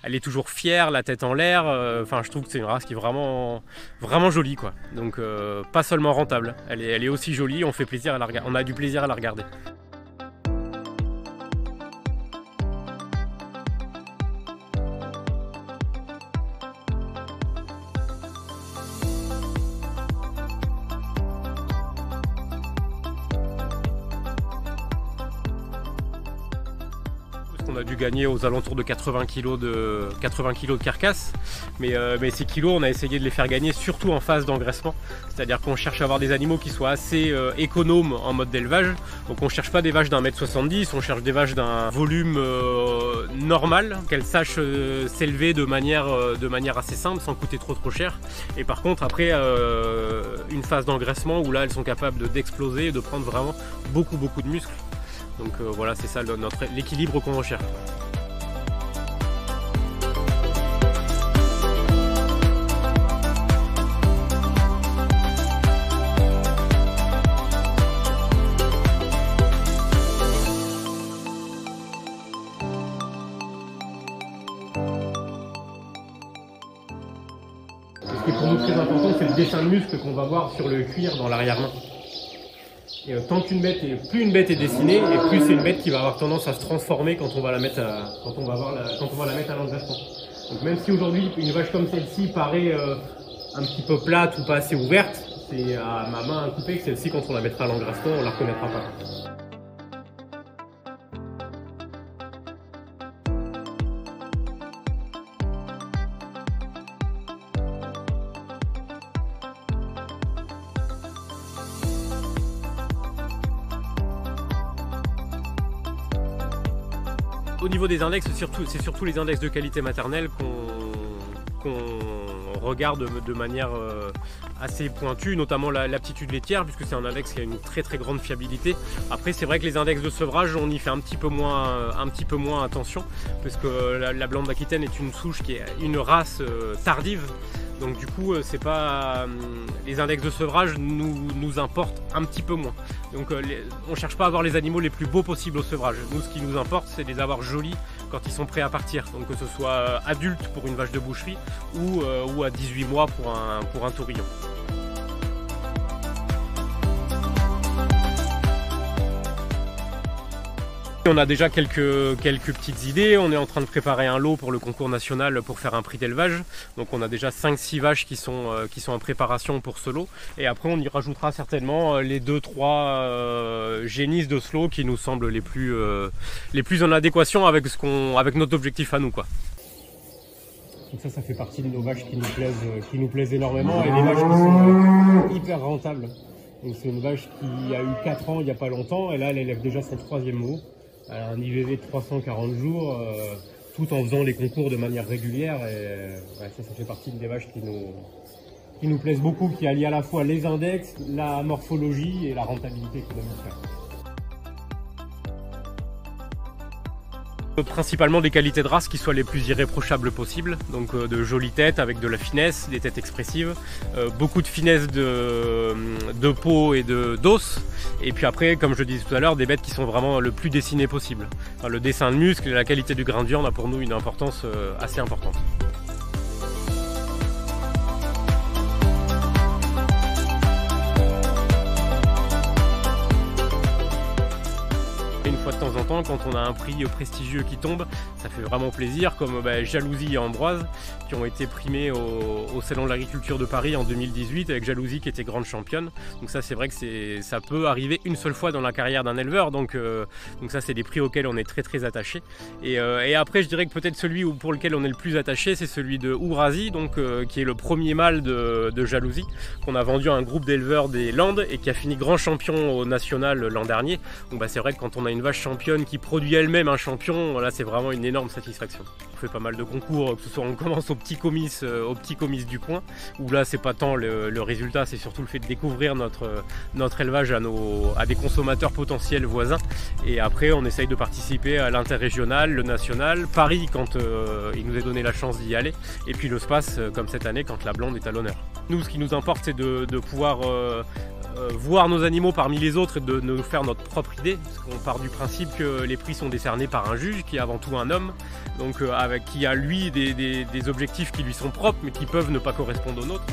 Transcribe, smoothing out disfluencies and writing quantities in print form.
elle est toujours fière, la tête en l'air. Enfin, je trouve que c'est une race qui est vraiment, vraiment jolie, quoi. Donc, pas seulement rentable, elle est aussi jolie. On fait plaisir à la regarder. On a du plaisir à la regarder. On a dû gagner aux alentours de 80 kg de carcasse, mais ces kilos, on a essayé de les faire gagner surtout en phase d'engraissement, c'est-à-dire qu'on cherche à avoir des animaux qui soient assez économes en mode d'élevage. Donc on ne cherche pas des vaches d'1,70 m, on cherche des vaches d'un volume normal, qu'elles sachent s'élever de manière assez simple, sans coûter trop cher. Et par contre après une phase d'engraissement où là elles sont capables d'exploser et de prendre vraiment beaucoup de muscles. Donc voilà, c'est ça l'équilibre qu'on recherche. Ce qui est pour nous très important, c'est le dessin de muscle qu'on va voir sur le cuir dans l'arrière-main. Et tant qu'une bête plus une bête est dessinée, et plus c'est une bête qui va avoir tendance à se transformer quand on va la mettre à l'engraissement. Donc même si aujourd'hui une vache comme celle-ci paraît un petit peu plate ou pas assez ouverte, c'est à ma main à couper que celle-ci, quand on la mettra à l'engraissement, on la reconnaîtra pas. Au niveau des index, c'est surtout les index de qualité maternelle qu'on regarde de manière assez pointue, notamment l'aptitude laitière, puisque c'est un index qui a une très grande fiabilité. Après, c'est vrai que les index de sevrage, on y fait un petit peu moins attention, parce que la Blonde d'Aquitaine est une souche qui est une race tardive. Donc du coup, c'est pas les index de sevrage nous importent un petit peu moins. Donc on cherche pas à avoir les animaux les plus beaux possibles au sevrage. Nous, ce qui nous importe, c'est de les avoir jolis quand ils sont prêts à partir. Donc que ce soit adulte pour une vache de boucherie ou à 18 mois pour un taurillon. On a déjà quelques petites idées. On est en train de préparer un lot pour le concours national pour faire un prix d'élevage. Donc on a déjà 5-6 vaches qui sont en préparation pour ce lot. Et après on y rajoutera certainement les 2-3 génisses de ce lot qui nous semblent les plus en adéquation avec notre objectif à nous, quoi. Donc ça fait partie de nos vaches qui nous plaisent énormément, et des vaches qui sont hyper rentables. Donc c'est une vache qui a eu 4 ans il n'y a pas longtemps, et là elle élève déjà son 3e mot. Elle a un IVV de 340 jours, tout en faisant les concours de manière régulière. Et ouais, ça fait partie des vaches qui nous plaisent beaucoup, qui allient à la fois les index, la morphologie et la rentabilité économique. Principalement des qualités de race qui soient les plus irréprochables possibles, donc de jolies têtes avec de la finesse, des têtes expressives, beaucoup de finesse de peau et d'os, et puis après, comme je disais tout à l'heure, des bêtes qui sont vraiment le plus dessinées possible. Enfin, le dessin de muscle et la qualité du grain de viande a pour nous une importance assez importante. Une fois de temps en temps, quand on a un prix prestigieux qui tombe, ça fait vraiment plaisir, comme Jalousie et Ambroise, qui ont été primés au Salon de l'Agriculture de Paris en 2018, avec Jalousie qui était grande championne. Donc ça, c'est vrai que ça peut arriver une seule fois dans la carrière d'un éleveur, donc ça, c'est des prix auxquels on est très attaché. Et après, je dirais que peut-être celui pour lequel on est le plus attaché, c'est celui de Ourazi, qui est le premier mâle de Jalousie, qu'on a vendu à un groupe d'éleveurs des Landes et qui a fini grand champion au national l'an dernier. Donc c'est vrai que quand on a une vache championne qui produit elle-même un champion, là c'est vraiment une énorme satisfaction. On fait pas mal de concours, que ce soit on commence au petit comice du coin, où là c'est pas tant le résultat, c'est surtout le fait de découvrir notre élevage à des consommateurs potentiels voisins. Et après on essaye de participer à l'interrégional, le national, Paris quand il nous est donné la chance d'y aller, et puis le Space comme cette année quand la Blonde est à l'honneur. Nous, ce qui nous importe, c'est de pouvoir voir nos animaux parmi les autres et de nous faire notre propre idée, parce qu'on part du principe que les prix sont décernés par un juge qui est avant tout un homme, donc qui a lui des objectifs qui lui sont propres mais qui peuvent ne pas correspondre aux nôtres.